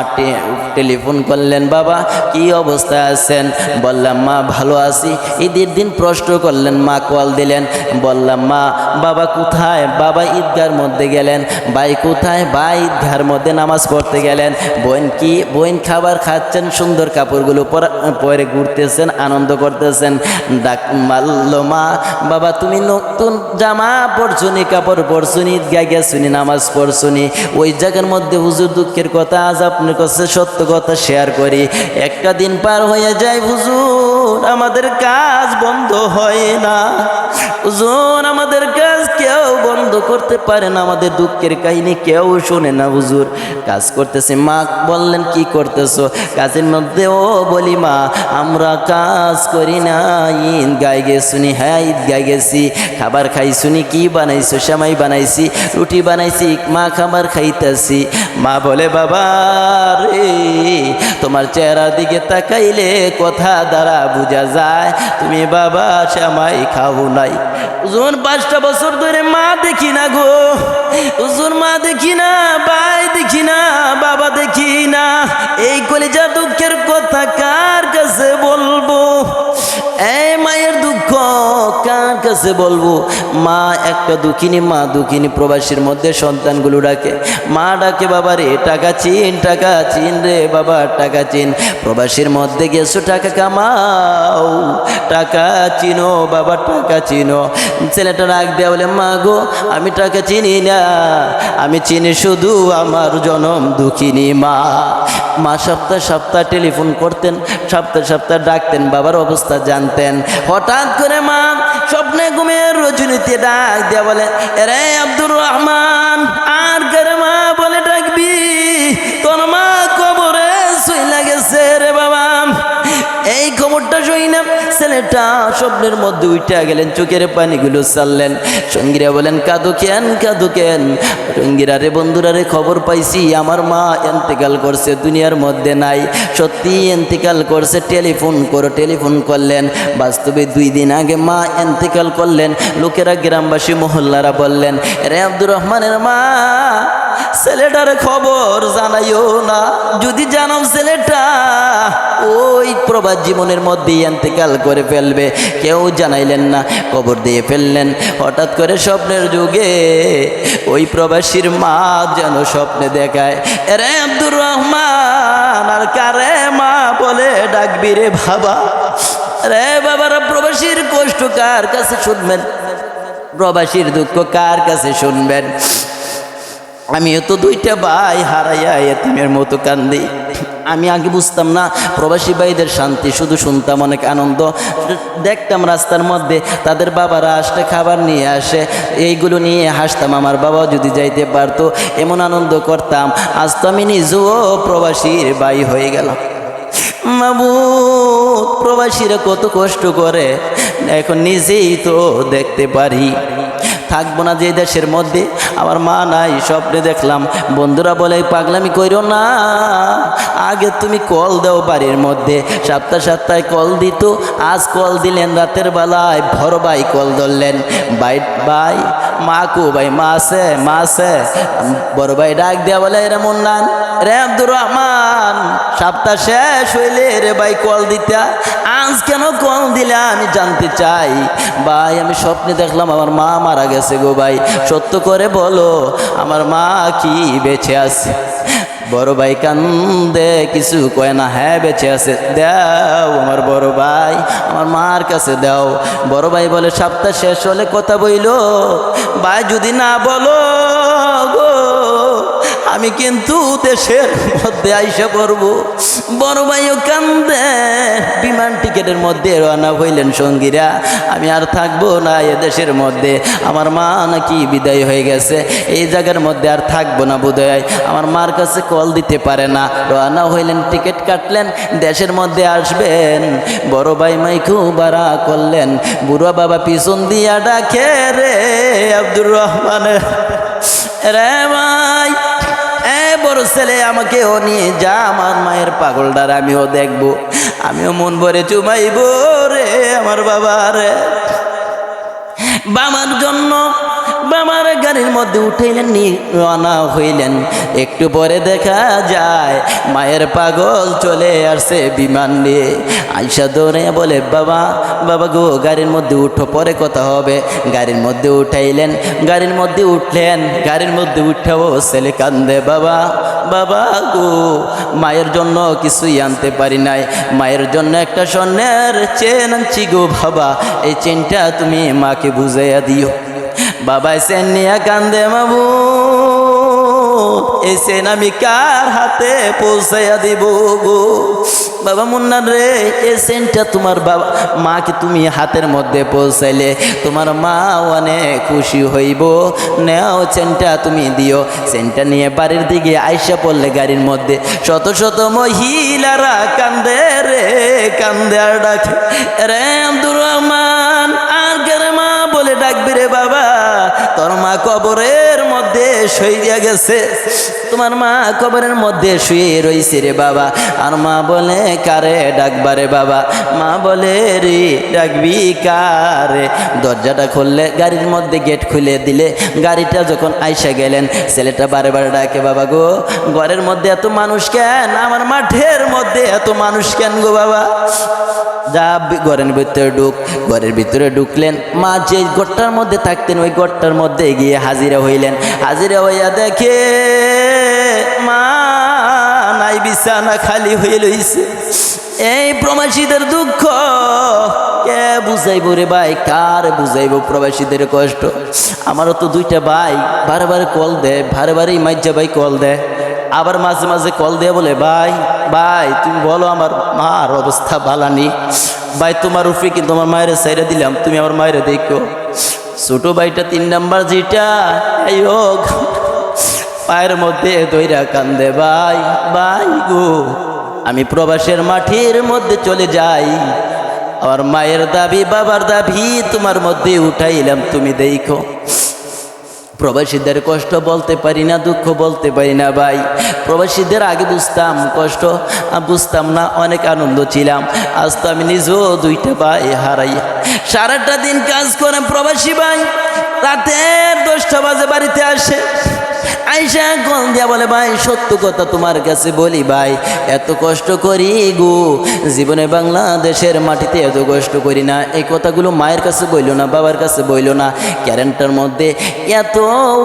টেলিফোন করলেন, বাবা কি অবস্থায় আছেন? বললাম মা ভালো আছি। ঈদের দিন প্রশ্ন করলেন, মা কল দিলেন, বললাম মা বাবা কোথায়? বাবা ঈদগার মধ্যে গেলেন। ভাই কোথায়? ভাই ঈদগার মধ্যে নামাজ পড়তে গেলেন। বোন কি? বোন খাবার খাচ্ছেন, সুন্দর কাপড়গুলো পরে ঘুরতেছেন, আনন্দ করতেছেন। ডাক মারল, মা বাবা তুমি নতুন জামা পরছুনি, কাপড় পরছুনি, ঈদগায় গেছুনি, নামাজ পড়ছুনি। ওই জায়গার মধ্যে হুজুর দুঃখের কথা আজ আপনার কাছে সত্য কথা শেয়ার করি, একটা দিন পার হয়ে যায় হুজুর, আমাদের কাজ বন্ধ হয় না হুজুর, আমাদের কাজ কেউ বন্ধ করতে পারে না, আমাদের দুঃখের কাহিনী কেউ শোনে না হুজুর। কাজ করতেছে। মা বললেন কি করতেছো? কাজের মধ্যে ও বলি মা আমরা কাজ করি না, ঈদগায় গেছুনি। হ্যাঁ ঈদগায় গেছি। খাবার খাইছুনি? কি বানাইছো? সেমাই বানাইছি, রুটি বানাইছি, মা খাবার খাইতেছি। মা বলে বাবা রে তোমার চেহারার দিকে তাকাইলে কথা দ্বারা বোঝা যায় তুমি বাবা সেমাই খাও নাই। হুজুর 5টা বছর ধরে মা দেখি না গো হুজুর, মা দেখি না, ভাই দেখি না, বাবা দেখি না। এই কলিজা দুঃখের কথা কার কাছে বলবো? এই মায়ের দুঃখ কার কাছে বলবো? মা একটা দুঃখিনী, মা দুঃখিনী। প্রবাসীর মধ্যে সন্তানগুলো ডাকে, মা ডাকে বাবা রে টাকা চিন, টাকা চিন রে বাবা টাকা চিন। প্রবাসীর মধ্যে গেছো টাকা কামাও, টাকা চিনো বাবা টাকা চিনো। ছেলেটা রাগ দেয়া বলে, মা গো আমি টাকা চিনি না, আমি চিনি শুধু আমার জনম দুঃখিনী মা। মা সপ্তাহ সপ্তাহ টেলিফোন করতেন, সপ্তাহ সপ্তাহ ডাকতেন, বাবার অবস্থা জানতেন। হঠাৎ করে মা স্বপ্নে ঘুমের রজনীতে ডাক দেয়া বলে, রে আব্দুর রহমান, আর করে মা বলে ডাকবি? তোর মা কবরে চইলা গেছে রে বাবা। এই খবরটা শুই না ছেলেটা স্বপ্নের মধ্যে উঠে গেলেন, চোখের পানিগুলো চাললেন। সঙ্গীরা বলেন কাঁদো কেন, কাঁদো কেন? সঙ্গীরা রে বন্ধুরা রে খবর পাইছি আমার মা এন্তেকাল করছে, দুনিয়ার মধ্যে নাই। সত্যি এন্তেকাল করছে, টেলিফোন করো। টেলিফোন করলেন, বাস্তবে 2 দিন আগে মা এন্তেকাল করলেন। লোকেরা গ্রামবাসী মহল্লারা বললেন, রে আব্দুর রহমানের মা ছেলেটার খবর জানাইও না, যদি জানাও ছেলেটা ওই প্রবাস জীবনের মধ্যেই এন্তেকাল করে ফেলবে। কেউ জানাইলেন না, খবর দিয়ে ফেললেন। হঠাৎ করে স্বপ্নের যুগে ওই প্রবাসীর মা যেন স্বপ্নে দেখায়, রে আব্দুর রহমান আর কারে মা বলে ডাকবি রে বাবা? রে বাবারা প্রবাসীর কষ্ট কার কাছে শুনবেন? প্রবাসীর দুঃখ কার কাছে শুনবেন? আমিও তো 2টা ভাই হারাইয়া এতিমের মতো কান্দি। আমি আগে বুঝতাম না প্রবাসী ভাইদের শান্তি, শুধু শুনতাম অনেক আনন্দ। দেখতাম রাস্তার মধ্যে তাদের বাবারা আসলে খাবার নিয়ে আসে, এইগুলো নিয়ে হাসতাম। আমার বাবাও যদি যাইতে পারতো এমন আনন্দ করতাম। আজ তো আমি নিজেও প্রবাসীর ভাই হয়ে গেলাম। মাবুদ প্রবাসীরা কত কষ্ট করে এখন নিজেই তো দেখতে পারি। থাকবো না যে দেশের মধ্যে, আমার মা নাই, স্বপ্নে দেখলাম। বন্ধুরা বলে পাগলামি কইরো না, আগে তুমি কল দাও বাড়ির মধ্যে। সপ্তাহে সপ্তাহে কল দিত, আজ কল দিলেন রাতের বেলায়। বড় ভাই কল ধরলেন, ভাই ভাই মা কো? ভাই মা আছে, মা আছে। বড় ভাই ডাক দেয়া বলে, রে মুন্নান, রে আব্দুর রহমান, সপ্তাহ শেষ হইলে রে ভাই কল দিতা, আজ কেন কল দিলে আমি জানতে চাই। ভাই আমি স্বপ্নে দেখলাম আমার মা মারা গেছে গো ভাই, সত্য করে বলো আমার মা কি বেঁচে আছে? বড় ভাই কান্দে, কিছু কয় না। হ্যাঁ বেঁচে আছে, দাও আমার বড় ভাই, আমার মার কাছে দাও। বড় ভাই বলে সপ্তাহ শেষ হলে কথা বইল। ভাই যদি না বলো গো আমি কিন্তু দেশের মধ্যে আইসা পড়ব। বড় ভাইও কান্দে। বিমান টিকেটের মধ্যে রওনা হইলেন সঙ্গীরা, আমি আর থাকবো না এ দেশের মধ্যে, আমার মা নাকি বিদায় হয়ে গেছে, এই জায়গার মধ্যে আর থাকবো না বোধহয়, আমার মার কাছে কল দিতে পারে না। রওনা হইলেন, টিকিট কাটলেন, দেশের মধ্যে আসবেন। বড় ভাই মাইকু বাড়া করলেন, বুড়া বাবা পিছন দিয়া ডাকে, রে আব্দুর রহমান রে ভাই, বড় ছেলে আমাকেও নিয়ে যা, আমার মায়ের পাগলটার আমিও দেখবো, আমিও মন ভরে চুমাইব রে আমার বাবা রে। বাবার জন্য বাবার গাড়ির মধ্যে উঠাইলেন, রওনা হইলেন। একটু পরে দেখা যায় মায়ের পাগল চলে আসছে বিমান নিয়ে। আইসা দৌড়ে বলে, বাবা বাবা গো, গাড়ির মধ্যে উঠো, পরে কথা হবে। গাড়ির মধ্যে উঠাইলেন, গাড়ির মধ্যে উঠলেন, গাড়ির মধ্যে উঠাও ছেলে কান্দে, বাবা বাবা গো, মায়ের জন্য কিছুই আনতে পারি নাই, মায়ের জন্য একটা স্বর্ণের চেন আনছি গো বাবা, এই চেনটা তুমি মাকে বুঝাইয়া দিও। বাবা চেন নিয়ে কান্দে, মাবু এই চেন আমি কার হাতে পৌঁছাইয়া দিব গো? বাবা মুন্নান রে, এই চেনটা তোমার বাবা মাকে তুমি হাতের মধ্যে পৌঁছাইলে তোমার মা অনেক খুশি হইব, নেও চেনটা তুমি দিও। চেনটা নিয়ে বাড়ির দিকে আইসা পড়লে গাড়ির মধ্যে শত শত মহিলারা কান্দে রে, কান্দে আর ডাকে, রে আব্দুর রহমান আর কেন মা বলে ডাকবি রে বাবা? তোর মা কবরের মধ্যে শুইয়া গেছে, তোমার মা কবরের মধ্যে শুয়ে রইছে রে বাবা। আর মা বলে, কারে ডাকবারে বাবা? মা বলে, রে ডাকবি কারে? দরজাটা খুললে, গাড়ির মধ্যে গেট খুলে দিলে, গাড়িটা যখন আইসা গেলেন, ছেলেটা বারে বারে ডাকে, বাবা গো, ঘরের মধ্যে এত মানুষ কেন? আমার মাঠের মধ্যে এত মানুষ কেন গো বাবা? যা ঘরের ভিতরে ঢুক। ঘরের ভিতরে ঢুকলেন, মা যে ঘরটার মধ্যে থাকতেন ওই ঘরটার মধ্যে গিয়ে হাজিরা হইলেন। হাজিরা হইয়া দেখে মা নাই, বিছানা খালি হয়ে লইছে। এই প্রবাসীদের দুঃখ কে বুঝাইব রে ভাই? কার বুঝাইব প্রবাসীদের কষ্ট? আমারও তো দুইটা ভাই বারে বারে কল দেয়, বারে বারে মাইজা ভাই কল দেয়, আবার মাঝে মাঝে কল দিয়ে বলে, ভাই ভাই তুমি বলো আমার মার অবস্থা ভালানি, ভাই তোমার উপরে কিন্তু আমার মায়ের সাইরা দিলাম, তুমি আমার মায়ের দেখো। ছোট ভাইটা 3 নাম্বার যেটা, এই হোক পায়ের মধ্যে দইরা কান্দে, ভাই ভাই গো, আমি প্রবাসের মাটির মধ্যে চলে যাই, আমার মায়ের দাবি বাবার দাবি তোমার মধ্যে উঠাইলাম, তুমি দেখো। প্রবাসীদের কষ্ট বলতে পারি না, দুঃখ বলতে পারি না ভাই। প্রবাসীদের আগে বুঝতাম কষ্ট, বুঝতাম না, অনেক আনন্দ ছিলাম। আজ তো আমি নিজেও 2টা ভাই হারাইয়া সারাটা দিন কাজ করে প্রবাসী ভাই, রাতের 10টা বাজে বাড়িতে আসে। আইসা কল দিয়া বলে, ভাই সত্য কথা তোমার কাছে বলি ভাই, এত কষ্ট করি গো, জীবনে বাংলাদেশের মাটিতে এত কষ্ট করি না। এই কথাগুলো মায়ের কাছে বইল না, বাবার কাছে বইল না। ক্যারেন্টার মধ্যে এত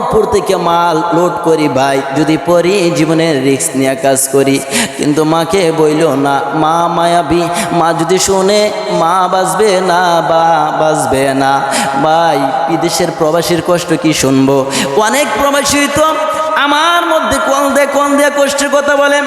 উপর থেকে মাল লোড করি ভাই, যদি পরি জীবনের রিস্ক নিয়ে কাজ করি, কিন্তু মাকে বইল না। মা মায়াবী, মা যদি শুনে মা বাঁচবে না, বা বাঁচবে না ভাই। বিদেশের প্রবাসীর কষ্ট কি শুনবো? অনেক প্রবাসী তো আমার মধ্যে কল দেয়া কষ্টের কথা বলেন,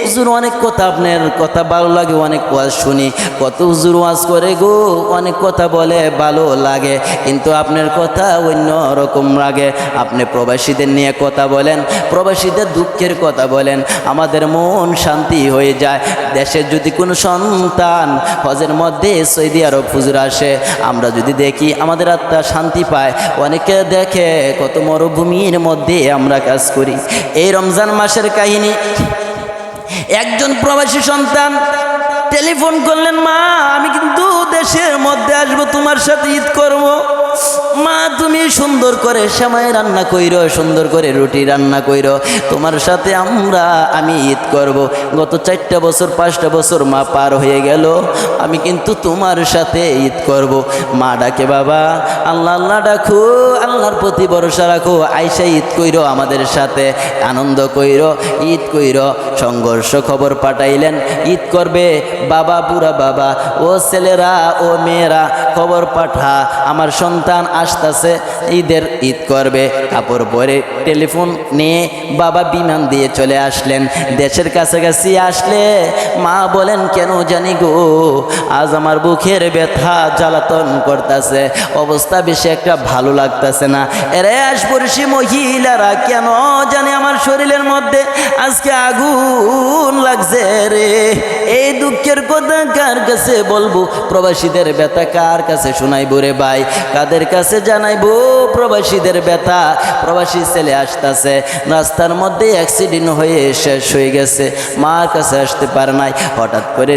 হুজুর অনেক কথা, আপনার কথা ভালো লাগে, অনেক ওয়াজ শুনি, কত হুজুর ওয়াজ করে গো, অনেক কথা বলে ভালো লাগে, কিন্তু আপনার কথা অন্য রকম লাগে। আপনি প্রবাসীদের নিয়ে কথা বলেন, প্রবাসীদের দুঃখের কথা বলেন, আমাদের মন শান্তি হয়ে যায়। দেশের যদি কোনো সন্তান হজের মধ্যে সৌদি আরব হুজুর আসে, আমরা যদি দেখি আমাদের আত্মা শান্তি পায়। অনেকে দেখে কত মরুভূমির মধ্যে আমরা কাজ করি। এই রমজান মাসের কাহিনী, একজন প্রবাসী সন্তান টেলিফোন করলেন, মা আমি কিন্তু দেশের মধ্যে আসবো, তোমার সাথে ঈদ করব। মা তুমি সুন্দর করে সেমাই রান্না কইরো, সুন্দর করে রুটি রান্না কইরো, তোমার সাথে আমি ঈদ করব। গত 4টা বছর 5টা বছর মা পার হয়ে গেল, আমি কিন্তু তোমার সাথে ঈদ করব। মা ডাকে, বাবা আল্লাহ আল্লাহ ডাকো, আল্লাহর প্রতি ভরসা রাখো, আইসা ঈদ কইরো, আমাদের সাথে আনন্দ কইরো, ঈদ কইরো। সংঘর্ষ খবর পাঠাইলেন, ঈদ করবে বাবা, বুড়া বাবা, ও ছেলেরা ও মেয়েরা খবর পাঠা, আমার সন্তান আসতেছে, ঈদ করবে। কাপড় পরে টেলিফোন নিয়ে বাবা বিমান দিয়ে চলে আসলেন। দেশের কাছাকাছি আসলে মা বলেন, কেন জানি গো আজ আমার বুকের ব্যথা জ্বালাতন করতেছে, অবস্থা বেশি একটা ভালো লাগতেছে না। এরে আশপড়শি মহিলারা, কেন জানি আমার শরীরের মধ্যে আজকে আগুন লাগছে রে। এই দুঃখের কথা কার কাছে বলবো? প্রবাসীদের ব্যথা কার কাছে শোনাইবো রে ভাই? কাদের কাছে জানাইবো প্রবাসীদের ব্যথা? প্রবাসী ছেলে আসতেছে, রাস্তার মধ্যে অ্যাক্সিডেন্ট হয়ে শেষ হয়ে গেছে, মার কাছে আসতে পারে নাই। হঠাৎ করে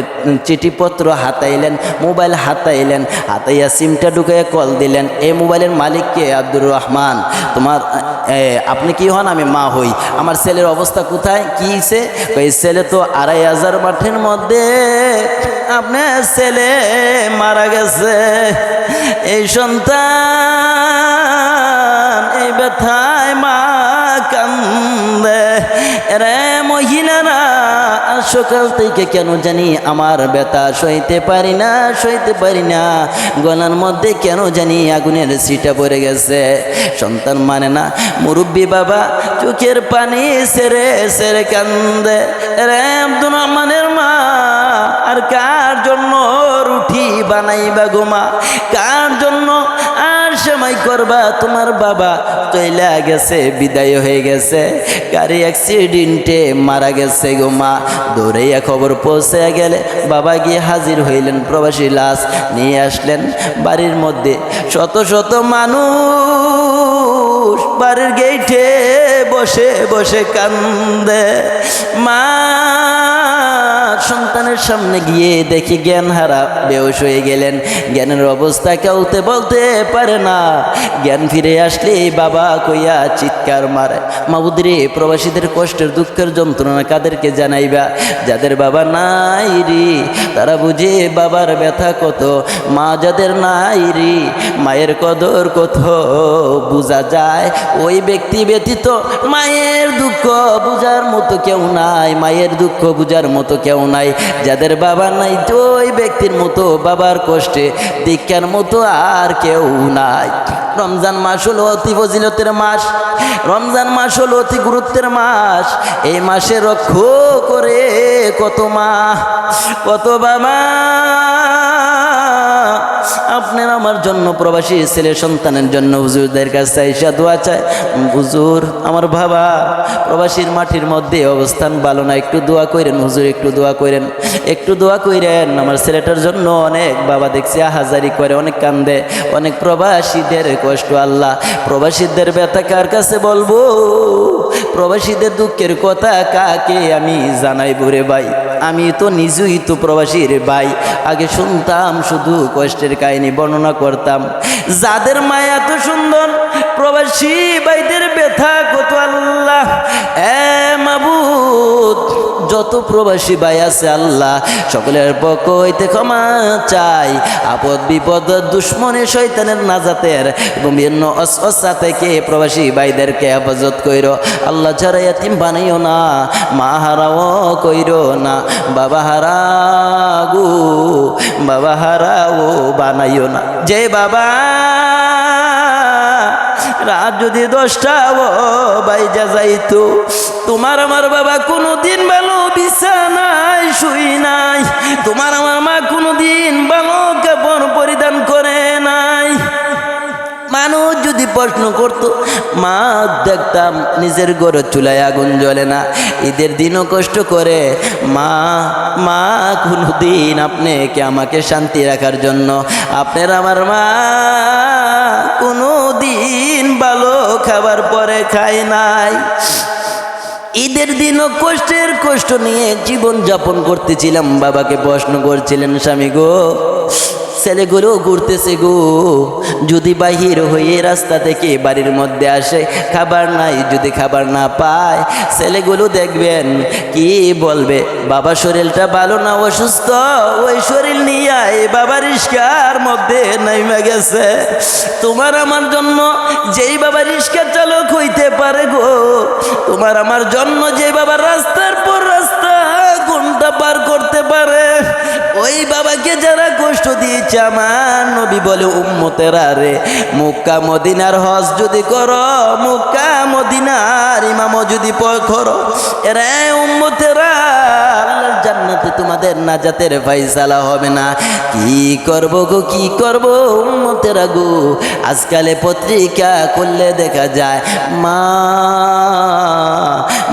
চিঠিপত্র হাতাইলেন, মোবাইল হাতাইলেন, হাতাইয়া সিমটা ঢুকাইয়া কল দিলেন। এই মোবাইলের মালিককে? আব্দুর রহমান। তোমার আপনি কি হন? আমি মা হই। আমার ছেলের অবস্থা কোথায়? কি হয়েছে? এই ছেলে তো 2500 মাঠের মধ্যে আপনার ছেলে মারা গেছে। এই সন্তান এই ব্যথায় মা কান্দে। রে মহিলারা, সকাল থেকে কেন জানি আমার ব্যথা সইতে পারি না, সইতে পারি না। গলার মধ্যে কেন জানি আগুনের ছিটা পড়ে গেছে। সন্তান মানে না, মুরব্বী বাবা চোখের পানি সেরে সেরে কান্দে। রে আব্দুর রহমানের মা, আর কার জন্য রুটি বানাইবা গোমা? কার জন্য আর সময় করবা? তোমার বাবা চইলা গেছে, বিদায় হয়ে গেছে, গাড়ি অ্যাক্সিডেন্টে মারা গেছে গোমা। দৌড়াইয়া খবর পৌঁছে গেলে বাবা গিয়ে হাজির হইলেন, প্রবাসী লাশ নিয়ে আসলেন বাড়ির মধ্যে। শত শত মানুষ বাড়ির গেইটে বসে বসে কান্দে। মা সন্তানের সামনে গিয়ে দেখি জ্ঞান হারা, বেহুশ হয়ে গেলেন। জ্ঞানের অবস্থা কেউতে বলতে পারে না। জ্ঞান ফিরে আসলে বাবা কইয়া চিৎকার মারে, মাবুদরে প্রবাসীদের কষ্টের দুঃখের যন্ত্রণা কাদেরকে জানাইবা? যাদের বাবা নাই রে তারা বুঝে বাবার ব্যথা কত। মা যাদের নাই রে মায়ের কদর কত বুঝা যায়। ওই ব্যক্তি ব্যতীত মায়ের দুঃখ বুঝার মতো কেউ নাই, মায়ের দুঃখ বুঝার মতো কেউ নাই। যাদের বাবা নাই তো ওই ব্যক্তির মতো বাবার কষ্টে দীক্ষার মতো আর কেউ নাই। রমজান মাস হলো অতি ফজিলতের মাস, রমজান মাস হলো অতি গুরুত্বের মাস। এই মাসে রক্ষা করে কত মা, কত বাবা আপনার আমার জন্য, প্রবাসী ছেলে সন্তানের জন্য হুজুরদের কাছে আইসা দোয়া চায়। হুজুর আমার বাবা প্রবাসীর মাটির মধ্যে অবস্থান ভালো না, একটু দোয়া করেন হুজুর, একটু দোয়া করেন, একটু দোয়া করেন আমার ছেলেটার জন্য। অনেক বাবা দেখছি হাজারি করে, অনেক কান্দে, অনেক প্রবাসীদের কষ্ট। আল্লাহ প্রবাসীদের ব্যথা কার কাছে বলবো? প্রবাসীদের দুঃখের কথা কাকে আমি জানাইবো রে ভাই? আমি তো নিজেই তো প্রবাসীর ভাই। আগে শুনতাম শুধু কষ্টের কাহিনী বর্ণনা করতাম। যাদের মায়া এত সুন্দর, প্রবাসী ভাইদের ব্যথা কত। আল্লাহ মাবুদ, যত প্রবাসী ভাই আছে আল্লাহ সকলের পক্ষ হইতে ক্ষমা চাই। আপদ বিপদ দুশ্মনে শয়তানের নাজাতের এবং বিভিন্ন অস্বস্থা থেকে প্রবাসী ভাইদেরকে হেফাজত কইরো। আল্লাহ ছাড়া ইয়াতিম বানাইও না, মা হারাও কইরো না, বাবা হারা গো বাবা হারাও বানাইও না। যে বাবা রাত যদি 10টা বাইজা যাইতো, তোমার আমার বাবা কোনোদিন ভালো বিছানায় শুই নাই, তোমার আমার মা কোনোদিন ভালো কাপড় পরিধান করে নাই। মানুষ যদি প্রশ্ন করতো, মা দেখতাম নিজের ঘরের চুলায় আগুন জ্বলে না, ঈদের দিনও কষ্ট করে। মা মা কোনোদিন আপনাকে আমাকে শান্তি রাখার জন্য আপনার আমার মা কোনো দিন ভালো খাবার পরে খায় নাই। ঈদের দিনও কষ্টের কষ্ট নিয়ে জীবন যাপন করতেছিলাম। বাবাকে প্রশ্ন করছিলেন, স্বামী গো ছেলেগুলো ঘুরতেছে গো, যদি বাহির হয়ে রাস্তা থেকে বাড়ির মধ্যে আসে খাবার নাই, যদি খাবার না পায় ছেলেগুলো দেখবেন কি বলবে? বাবা শরীরটা ভালো না, অসুস্থ, ওই শরীর নিয়ে বাবা রিস্কার মধ্যে নাইমা গেছে। তোমার আমার জন্য যেই বাবা রিস্কা চালক হইতে পারে গো, তোমার আমার জন্য যে বাবা রাস্তার পর রাস্তা ঘন্টা পার করতে পারে, ওই বাবাকে যারা কষ্ট দিয়েছে আমার নবী বলে উম্মতেরা রে, মক্কা মদিনার হজ যদি করো, মক্কা মদিনার ইমামও যদি করো, এরা উম্মতেরা আল্লাহর জান্নাতে তোমাদের নাজাতের ফায়সালা হবে না। কি করব গো, কি করব উম্মতেরা গো। আজকালে পত্রিকা করলে দেখা যায়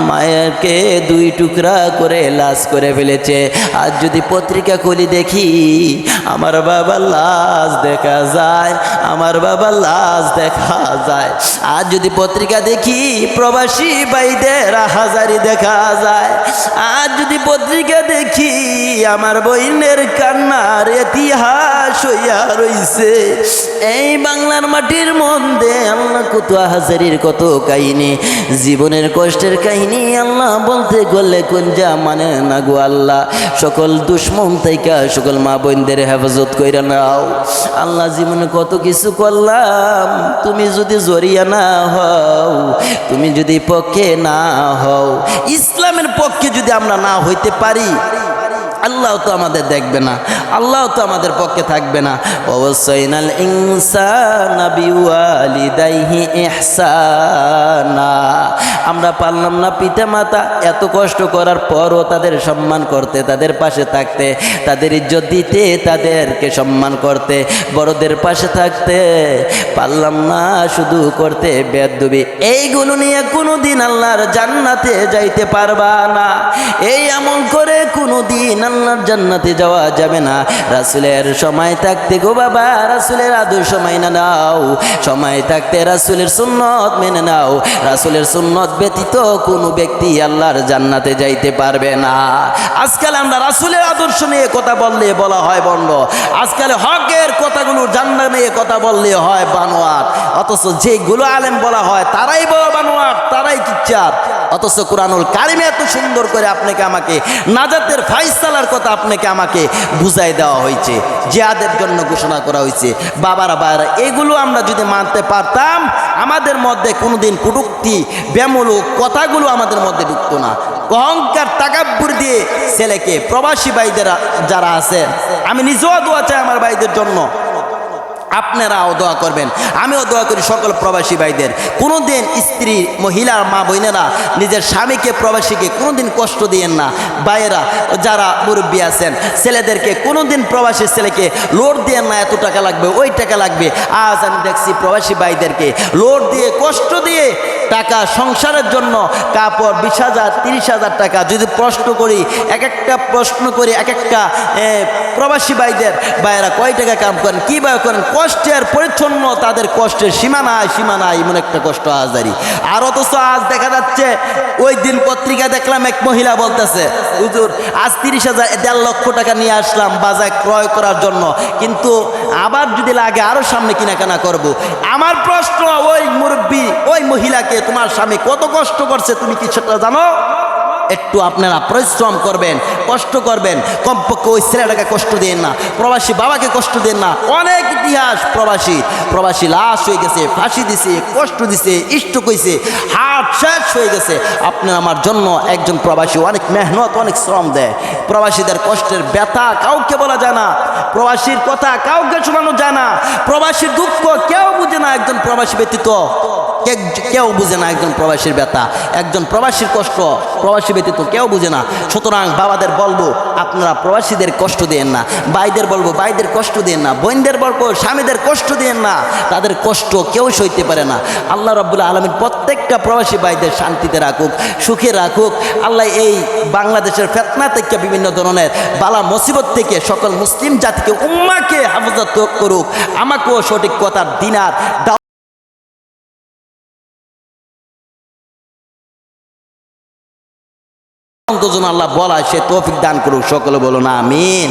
মায়েরকে দুই টুকরা করে লাশ করে ফেলেছে। আর যদি পত্রিকা খুলি দেখি আমার বাবার লাশ দেখা যায়, আমার বাবার লাশ দেখা যায়। আর যদি পত্রিকা দেখি প্রবাসী ভাইদের হাজারি দেখা যায়। আর যদি পত্রিকা দেখি আমার বইনের কান্নার ইতিহাস হইয়া রইছে। এই বাংলার মাটির মধ্যে আল্লাহ কত হাজারির কত কাহিনী, জীবনের কষ্টের কাহিনী আল্লাহ বলতে গেলে কোন যা মানে না গো আল্লাহ। সকল দুশ্মন থেকে সকল মা বোনদের হেফাজত কইরা নাও আল্লাহ। জীবনে কত কিছু করলাম, তুমি যদি জড়িয়া না হও, তুমি যদি পক্ষে না হও, ইসলামের পক্ষে যদি আমরা না হইতে পারি, আল্লাহ তো আমাদের দেখবে না, আল্লাহ তো আমাদের পক্ষে থাকবে না। ওয়াসাইনাল ইনসানা বিওয়ালিদাইহি ইহসানা। আমরা পারলাম না পিতা মাতা এত কষ্ট করার পরও তাদের সম্মান করতে, তাদের পাশে থাকতে, তাদের ইজ্জত দিতে, তাদেরকে সম্মান করতে, বড়দের পাশে থাকতে পারলাম না, শুধু করতে বেয়াদবি। এইগুলো নিয়ে কোনোদিন আল্লাহর জান্নাতে যাইতে পারবা না। এই আমল করে কোনোদিন আল্লাহর জান্নাতে যাওয়া যাবে না। রাসূলের সময় থাকতে গো বাবা রাসূলের আদর্শ মাইনা নাও, সময় থাকতে রাসূলের সুন্নত মেনে নাও। রাসূলের সুন্নত ব্যতীত কোনো ব্যক্তি আল্লাহর জান্নাতে যাইতে পারবে না। আজকাল আমরা রাসূলের আদর্শ নিয়ে কথা বললে বলা হয় বন্ধ, আজকাল হকের কথাগুলো জান্নাত নিয়ে কথা বললে হয় বানোয়াট। অথচ যেগুলো আলেম বলা হয় তারাই বলা বানোয়াট, তারাই কিচ্ছাপ। অথচ কুরআনুল কারিমে এত সুন্দর করে আপনাকে আমাকে নাজাতের ফায়সালার কথা আপনাকে আমাকে বুঝাই দেওয়া হয়েছে, জিহাদের জন্য ঘোষণা করা হয়েছে। বাবারা বাবারা, এগুলো আমরা যদি মানতে পারতাম আমাদের মধ্যে কোনোদিন কটূক্তি বেমূলক কথাগুলো আমাদের মধ্যে ঢুকতো না। অহংকার তাকাব্বুর দিয়ে ছেলেকে, প্রবাসী ভাইদের যারা আছে, আমি নিজেও দোয়া চাই আমার ভাইদের জন্য, আপনারাও দোয়া করবেন, আমিও দোয়া করি সকল প্রবাসী ভাইদের। কোনোদিন স্ত্রী, মহিলা, মা বোনেরা নিজের স্বামীকে, প্রবাসীকে কোনোদিন কষ্ট দিয়েন না। ভাইয়েরা যারা মুরব্বী আছেন, ছেলেদেরকে কোনোদিন প্রবাসী ছেলেকে লোড দিয়েন না, এত টাকা লাগবে, ওই টাকা লাগবে। আজ আমি দেখছি প্রবাসী ভাইদেরকে লোড দিয়ে, কষ্ট দিয়ে টাকা সংসারের জন্য কাপড় 20,000 30,000 টাকা যদি প্রশ্ন করি, এক একটা প্রশ্ন করি, এক একটা প্রবাসী ভাইদের ভাইয়েরা কয় টাকা কাম করেন, কীভাবে করেন, কষ্টের পরিচ্ছন্ন, তাদের কষ্টের সীমা নাই, সীমা নাই, এমন একটা কষ্ট আজারি। আর অথচ আজ দেখা যাচ্ছে, ওই দিন পত্রিকা দেখলাম এক মহিলা বলতেছে, হুজুর আজ 30,000 1.5 লক্ষ টাকা নিয়ে আসলাম বাজার ক্রয় করার জন্য, কিন্তু আবার যদি লাগে আরও সামনে কিনাকানা করব। আমার প্রশ্ন, ওই মুরব্বী, ওই মহিলাকে তোমার স্বামী কত কষ্ট করছে তুমি কি সেটা জানো? একটু আপনারা পরিশ্রম করবেন, কষ্ট করবেন, কমপক্ষে ওই ছেলেটাকে কষ্ট দেন না, প্রবাসী বাবাকে কষ্ট দেন না। অনেক ইতিহাস প্রবাসী লাশ হয়ে গেছে, ফাঁসি দিছে, কষ্ট দিছে, স্ট্রোক হয়েছে, হার্ট শেষ হয়ে গেছে। আপনার আমার জন্য একজন প্রবাসী অনেক মেহনত, অনেক শ্রম দেয়। প্রবাসীদের কষ্টের ব্যথা কাউকে বলা যায় না, প্রবাসীর কথা কাউকে শোনানো যায় না, প্রবাসীর দুঃখ কেউ বুঝে না, একজন প্রবাসী ব্যতীত কেউ বুঝে না একজন প্রবাসীর ব্যথা, একজন প্রবাসীর কষ্ট প্রবাসী ব্যতীত কেউ বুঝে না। সুতরাং বাবাদের বলবো আপনারা প্রবাসীদের কষ্ট দেন না, ভাইদের বলবো ভাইদের কষ্ট দেন না, বোনদের বলবো স্বামীদের কষ্ট দেন না, তাদের কষ্ট কেউ সইতে পারে না। আল্লাহ রাব্বুল আলামিন প্রত্যেকটা প্রবাসী ভাইদের শান্তিতে রাখুক, সুখে রাখুক। আল্লাহ এই বাংলাদেশের ফিতনা থেকে, বিভিন্ন ধরনের বালা মুসিবত থেকে সকল মুসলিম জাতিকে, উম্মাহকে হেফাজত করুক। আমাকেও সঠিক কথার দিনার আল্লাহ বলা সে তৌফিক দান করুক। সকলে বলুন আমিন।